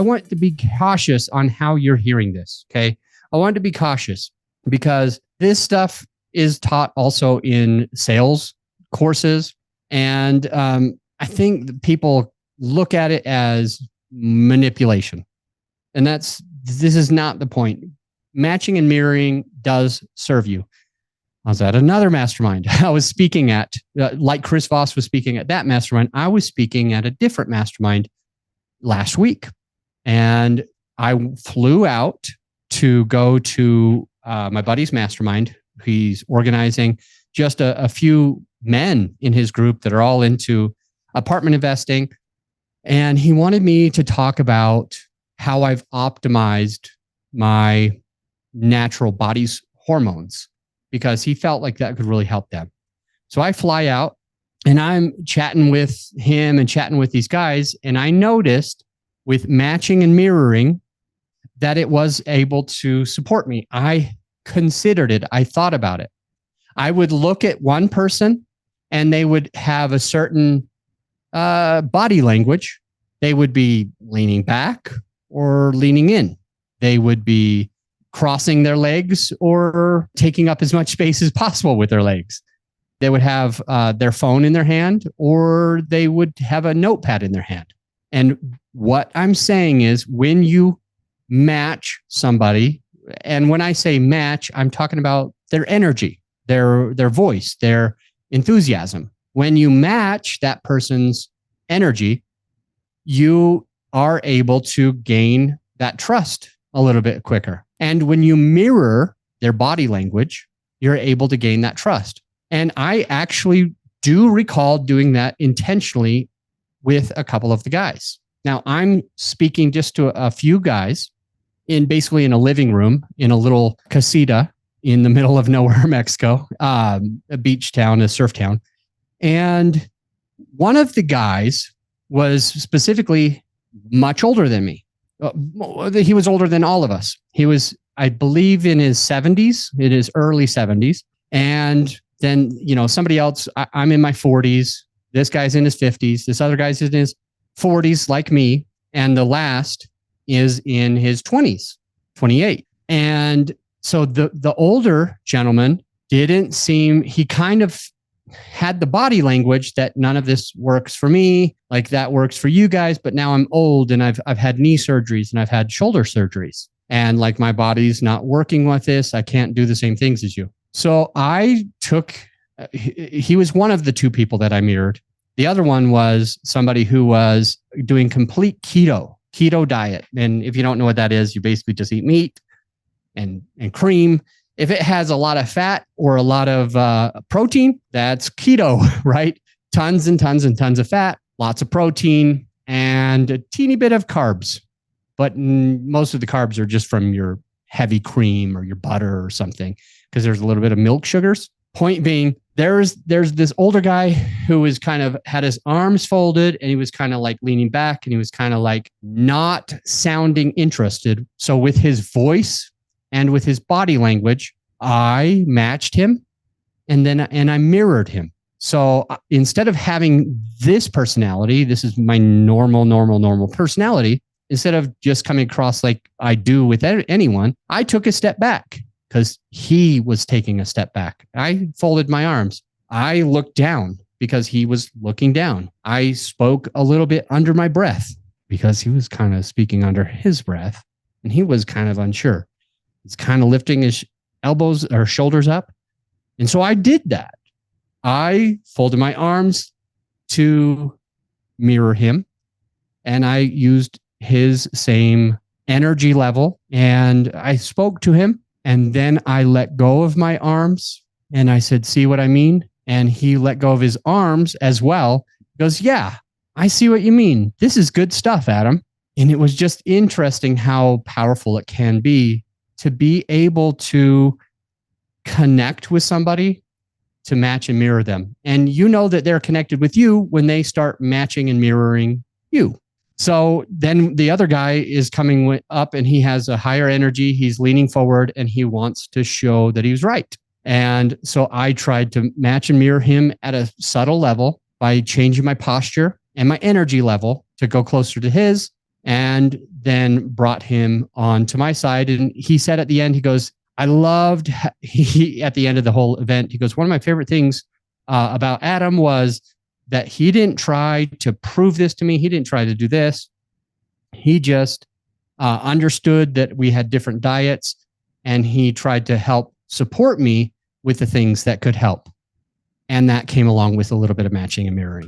want to be cautious on how you're hearing this. Okay. I want to be cautious because this stuff is taught also in sales courses. And I think people look at it as manipulation. And this is not the point. Matching and mirroring does serve you. I was at another mastermind. I was speaking at, like Chris Voss was speaking at that mastermind. I was speaking at a different mastermind last week. And I flew out to go to my buddy's mastermind. He's organizing just a few men in his group that are all into apartment investing. And he wanted me to talk about how I've optimized my natural body's hormones, because he felt like that could really help them. So I fly out and I'm chatting with him and chatting with these guys. And I noticed with matching and mirroring that it was able to support me. I considered it. I thought about it. I would look at one person and they would have a certain body language. They would be leaning back or leaning in. They would be crossing their legs or taking up as much space as possible with their legs. They would have their phone in their hand, or they would have a notepad in their hand. And what I'm saying is, when you match somebody, and when I say match, I'm talking about their energy, their voice, their enthusiasm. When you match that person's energy, you are able to gain that trust a little bit quicker. And when you mirror their body language, you're able to gain that trust. And I actually do recall doing that intentionally with a couple of the guys. Now, I'm speaking just to a few guys basically in a living room in a little casita in the middle of nowhere, Mexico, a beach town, a surf town. And one of the guys was specifically much older than me. He was older than all of us. He was, I believe, in his 70s, in his early 70s. And then, somebody else, I'm in my 40s. This guy's in his 50s. This other guy's in his 40s, like me. And the last is in his 20s, 28. And so the older gentleman he kind of had the body language that none of this works for me, like that works for you guys, but now I'm old and I've had knee surgeries and I've had shoulder surgeries, and like my body's not working with this. I can't do the same things as you. So he was one of the two people that I mirrored. The other one was somebody who was doing complete keto diet. And if you don't know what that is, you basically just eat meat and cream. If it has a lot of fat or a lot of protein, that's keto, right? Tons and tons and tons of fat, lots of protein, and a teeny bit of carbs. But most of the carbs are just from your heavy cream or your butter or something, because there's a little bit of milk sugars. Point being, there's this older guy who was kind of had his arms folded and he was kind of like leaning back and he was kind of like not sounding interested. So with his voice and with his body language, I matched him and I mirrored him. So instead of having this personality, this is my normal personality, instead of just coming across like I do with anyone, I took a step back because he was taking a step back. I folded my arms. I looked down because he was looking down. I spoke a little bit under my breath because he was kind of speaking under his breath and he was kind of unsure. He's kind of lifting his elbows or shoulders up. And so I did that. I folded my arms to mirror him and I used his same energy level and I spoke to him. And then I let go of my arms and I said, see what I mean? And he let go of his arms as well. He goes, yeah, I see what you mean. This is good stuff, Adam. And it was just interesting how powerful it can be to be able to connect with somebody, to match and mirror them. And you know that they're connected with you when they start matching and mirroring you. So then the other guy is coming up and he has a higher energy. He's leaning forward and he wants to show that he was right. And so I tried to match and mirror him at a subtle level by changing my posture and my energy level to go closer to his. And then brought him on to my side. And he said at the end, he goes, at the end of the whole event, he goes, one of my favorite things about Adam was that he didn't try to prove this to me. He didn't try to do this. He just understood that we had different diets, and he tried to help support me with the things that could help. And that came along with a little bit of matching and mirroring.